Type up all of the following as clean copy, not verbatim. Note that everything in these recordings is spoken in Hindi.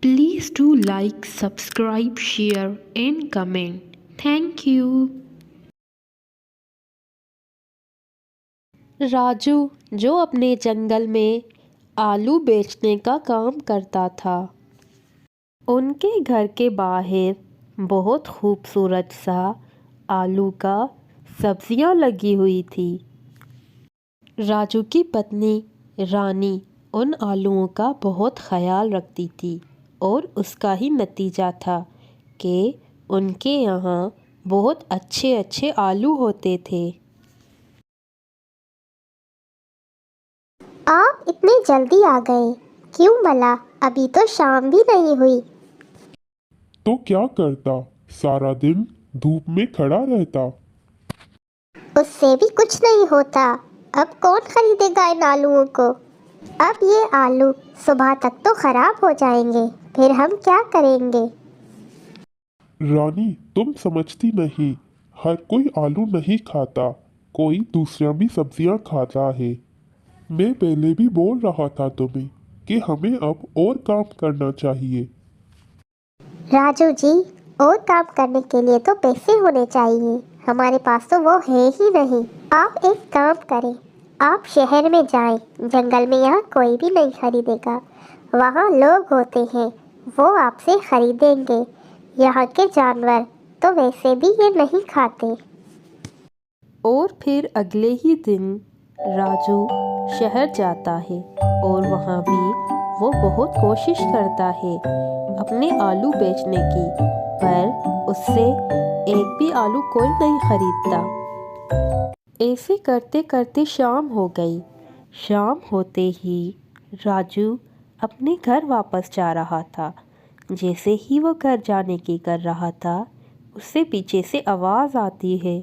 Please do like, subscribe, share and comment. Thank you. Raju जो अपने जंगल में आलू बेचने का काम करता था, उनके घर के बाहर बहुत खूबसूरत सा आलू का सब्जियां लगी हुई थी। राजू की पत्नी रानी उन आलूओं का बहुत ख्याल रखती थी और उसका ही नतीजा था कि उनके यहाँ बहुत अच्छे अच्छे आलू होते थे। आप इतनी जल्दी आ गए, क्यों भला? अभी तो शाम भी नहीं हुई। तो क्या करता, सारा दिन धूप में खड़ा रहता। उससे भी कुछ नहीं होता। अब कौन खरीदेगा इन आलूओं को? अब ये आलू सुबह तक तो खराब हो जाएंगे, फिर हम क्या करेंगे? रानी, तुम समझती नहीं, हर कोई आलू नहीं खाता, कोई दूसरा भी सब्जियां खाता है। मैं पहले भी बोल रहा था तुम्हें कि हमें अब और काम करना चाहिए। राजू जी, और काम करने के लिए तो पैसे होने चाहिए। हमारे पास तो वो है ही नहीं। आप एक काम करें, आप शहर में जाएं। जंगल में यहाँ कोई भी नहीं खरीदेगा। वहाँ लोग होते हैं, वो आपसे खरीदेंगे। यहाँ के जानवर तो वैसे भी ये नहीं खाते। और फिर अगले ही दिन राजू शहर जाता है और वहाँ भी वो बहुत कोशिश करता है अपने आलू बेचने की, पर उससे एक भी आलू कोई नहीं खरीदता। ऐसे करते करते शाम हो गई। शाम होते ही राजू अपने घर वापस जा रहा था। जैसे ही वो घर जाने की कर रहा था, उससे पीछे से आवाज़ आती है।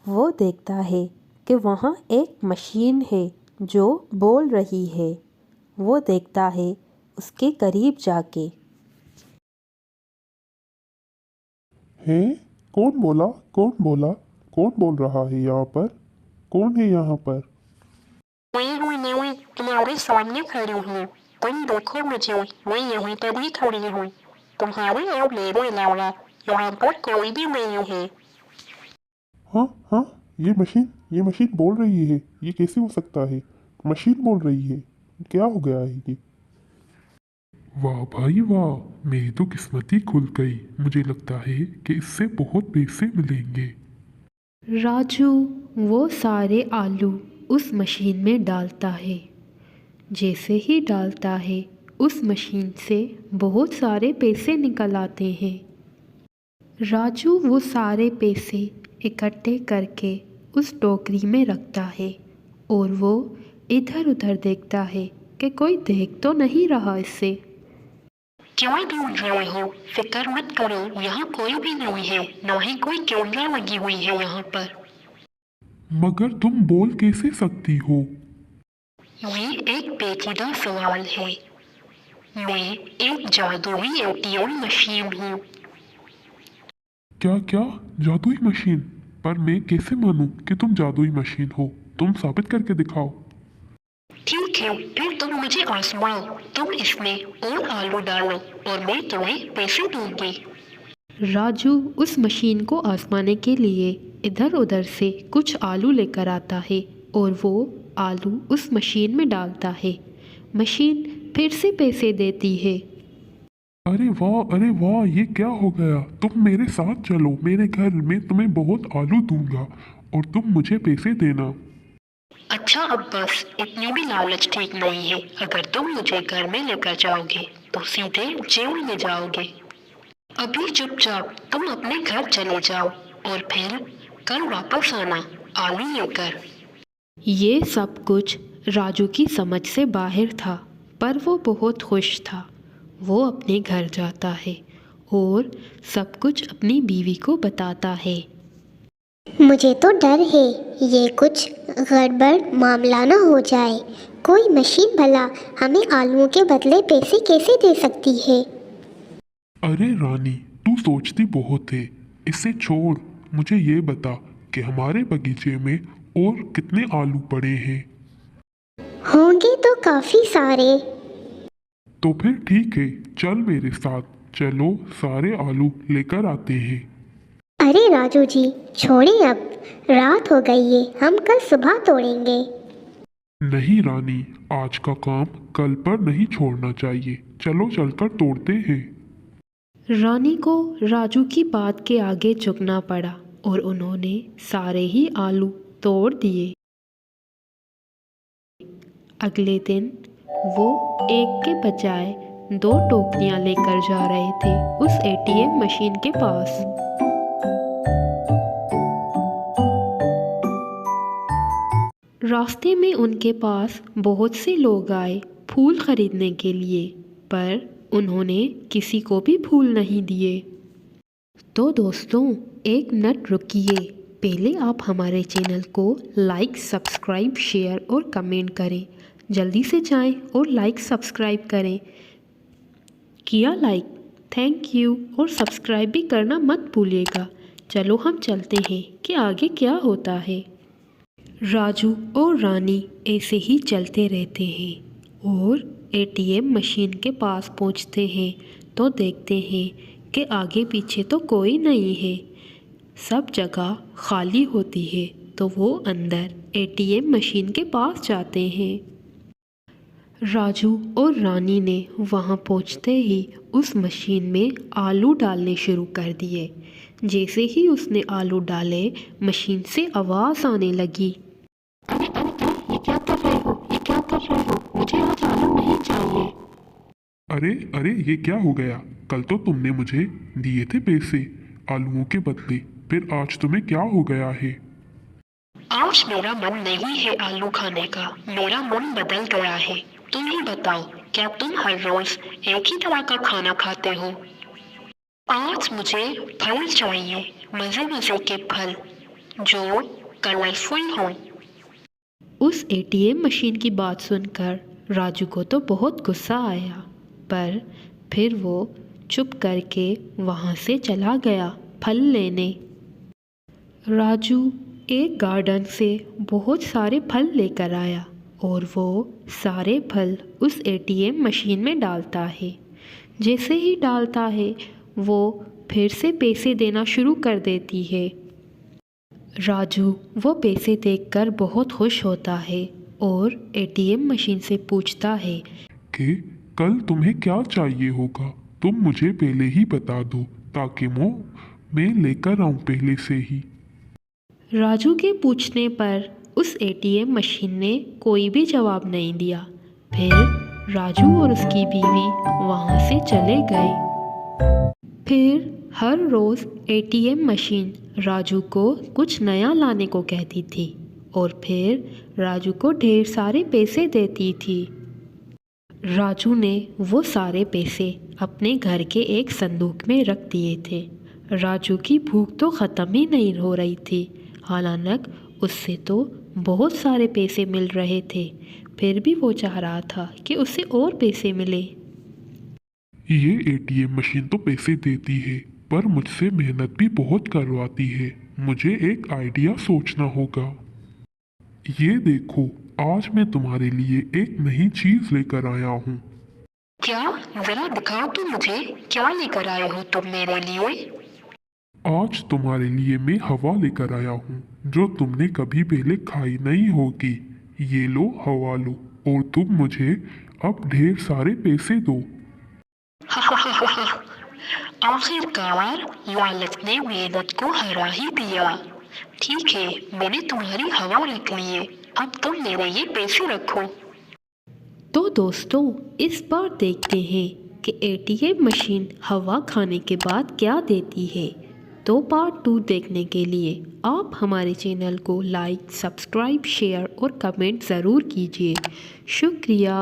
वो देखता है कि वहाँ एक मशीन है जो बोल रही है। वो देखता है उसके करीब जाके। हैं? कौन बोला? कौन बोला? कौन बोल रहा है यहाँ पर? कौन है यहाँ पर? मैं तुम्हारे सामने खड़ी हूँ। तुम देखो मुझे, मैं यहीं पर ही खड़ी हूँ। तुम्हारे और मेरे अलावा यहाँ पर कोई भी नहीं है। हाँ हाँ, ये मशीन बोल रही है। ये कैसे हो सकता है? मशीन बोल रही है। क्या हो गया है ये? वाह भाई वाह, मेरी तो किस्मत ही खुल गई। मुझे लगता है कि इससे बहुत पैसे मिलेंगे। राजू वो सारे आलू उस मशीन में डालता है। जैसे ही डालता है, उस मशीन से बहुत सारे पैसे निकल आते हैं। राजू वो सारे पैसे इकट्ठे करके उस टोकरी में रखता है और वो इधर उधर देखता है कि कोई देख तो नहीं रहा इसे। क्यों ढूंढ रहे हो? फिक्र मत करो, यहाँ कोई भी नहीं है, न ही कोई कैमरा लगी हुई है यहाँ पर। मगर तुम बोल कैसे सकती हो? ये एक पेचीदा सवाल है। मैं एक जादुई एटीएम मशीन हूँ। क्या क्या? जादुई मशीन? पर मैं कैसे मानूं कि तुम जादुई मशीन हो? तुम साबित करके दिखाओ। ठीक है, फिर तुम मुझे आजमाओ। तुम इसमें और आलू डालो और मैं तुम्हें पैसे दूंगी। राजू उस मशीन को आजमाने के लिए इधर उधर से कुछ आलू लेकर आता है और वो आलू उस मशीन में डालता है। मशीन फिर से पैसे देती है। अरे वाह, ये क्या हो गया? तुम मेरे साथ चलो, मेरे घर में तुम्हें बहुत आलू दूंगा और तुम मुझे पैसे देना। अच्छा, अब बस इतनी भी लालच ठीक नहीं है। अगर तुम मुझे घर में लेकर जाओगे तो सीधे जेल में जाओगे। अभी चुपचाप तुम अपने घर चले जाओ और फिर कल वापस आना आलू लेकर। ये सब कुछ राजू की समझ से बाहर था, पर वो बहुत खुश था। वो अपने घर जाता है और सब कुछ अपनी बीवी को बताता है। मुझे तो डर है, ये कुछ गड़बड़ मामला ना हो जाए। कोई मशीन भला हमें आलूओं के बदले पैसे कैसे दे सकती है? अरे रानी, तू सोचती बहुत है। इसे छोड़, मुझे ये बता कि हमारे बगीचे में और कितने आलू पड़े हैं। होंगे तो काफ़ी सारे। तो फिर ठीक है, चल मेरे साथ, चलो सारे आलू लेकर आते हैं। अरे राजू जी, छोड़िए अब, रात हो गई है, हम कल सुबह तोड़ेंगे। नहीं रानी, आज का काम कल पर नहीं छोड़ना चाहिए, चलो चलकर तोड़ते हैं। रानी को राजू की बात के आगे झुकना पड़ा और उन्होंने सारे ही आलू तोड़ दिए। अगले दिन वो एक के बजाय 2 टोकरियां लेकर जा रहे थे उस एटीएम मशीन के पास। रास्ते में उनके पास बहुत से लोग आए फूल खरीदने के लिए, पर उन्होंने किसी को भी फूल नहीं दिए। तो दोस्तों, एक मिनट रुकिए, पहले आप हमारे चैनल को लाइक, सब्सक्राइब, शेयर और कमेंट करें। जल्दी से जाएं और लाइक सब्सक्राइब करें। किया लाइक, थैंक यू, और सब्सक्राइब भी करना मत भूलिएगा। चलो हम चलते हैं कि आगे क्या होता है। राजू और रानी ऐसे ही चलते रहते हैं और एटीएम मशीन के पास पहुंचते हैं तो देखते हैं कि आगे पीछे तो कोई नहीं है, सब जगह खाली होती है। तो वो अंदर एटीएम मशीन के पास जाते हैं। राजू और रानी ने वहां पहुंचते ही उस मशीन में आलू डालने शुरू कर दिए। जैसे ही उसने आलू डाले, मशीन से आवाज़ आने लगी, ये क्या कर रहे हो, ये क्या कर रहे हो, मुझे आज आलू नहीं चाहिए। अरे अरे, ये क्या हो गया? कल तो तुमने मुझे दिए थे पैसे आलूओं के बदले, फिर आज तुम्हें क्या हो गया है? आज मेरा मन नहीं है आलू खाने का, मेरा मन बदल गया है। तुम ही बताओ, क्या तुम हर रोज एक ही तरह का खाना खाते हो? आज मुझे फल चाहिए, मजे मजे के फल जो कलरफुल हों। उस एटीएम मशीन की बात सुनकर राजू को तो बहुत गुस्सा आया, पर फिर वो चुप करके वहाँ से चला गया फल लेने। राजू एक गार्डन से बहुत सारे फल लेकर आया और वो सारे फल उस एटीएम मशीन में डालता है। जैसे ही डालता है, वो फिर से पैसे देना शुरू कर देती है। राजू वो पैसे देखकर बहुत खुश होता है और एटीएम मशीन से पूछता है कि कल तुम्हें क्या चाहिए होगा, तुम मुझे पहले ही बता दो ताकि मैं लेकर आऊं पहले से ही। राजू के पूछने पर उस एटीएम मशीन ने कोई भी जवाब नहीं दिया। फिर राजू और उसकी बीवी वहाँ से चले गए। फिर हर रोज़ एटीएम मशीन राजू को कुछ नया लाने को कहती थी और फिर राजू को ढेर सारे पैसे देती थी। राजू ने वो सारे पैसे अपने घर के एक संदूक में रख दिए थे। राजू की भूख तो ख़त्म ही नहीं हो रही थी, हालांकि उससे तो बहुत सारे पैसे मिल रहे थे, फिर भी वो चाह रहा था कि उसे और पैसे मिले। ये एटीएम मशीन तो पैसे देती है, पर मुझसे मेहनत भी बहुत करवाती है। मुझे एक आइडिया सोचना होगा। ये देखो, आज मैं तुम्हारे लिए एक नई चीज लेकर आया हूँ। क्या? जरा दिखाओ तो मुझे, क्या लेकर आए हो तुम मेरे लिए? आज तुम्हारे लिए मैं हवा लेकर आया हूँ जो तुमने कभी पहले खाई नहीं होगी। ये लो हवा लो, और तुम मुझे अब ढेर सारे पैसे दो। आखिरकार लालच ने मेहनत को हरा ही दिया। ठीक है, मैंने तुम्हारी हवा रख ली है, अब तुम मेरे ये पैसे रखो। तो दोस्तों, इस बार देखते हैं कि एटीएम मशीन हवा खाने के बाद क्या देती है। तो पार्ट 2 देखने के लिए आप हमारे चैनल को लाइक, सब्सक्राइब, शेयर और कमेंट ज़रूर कीजिए। शुक्रिया।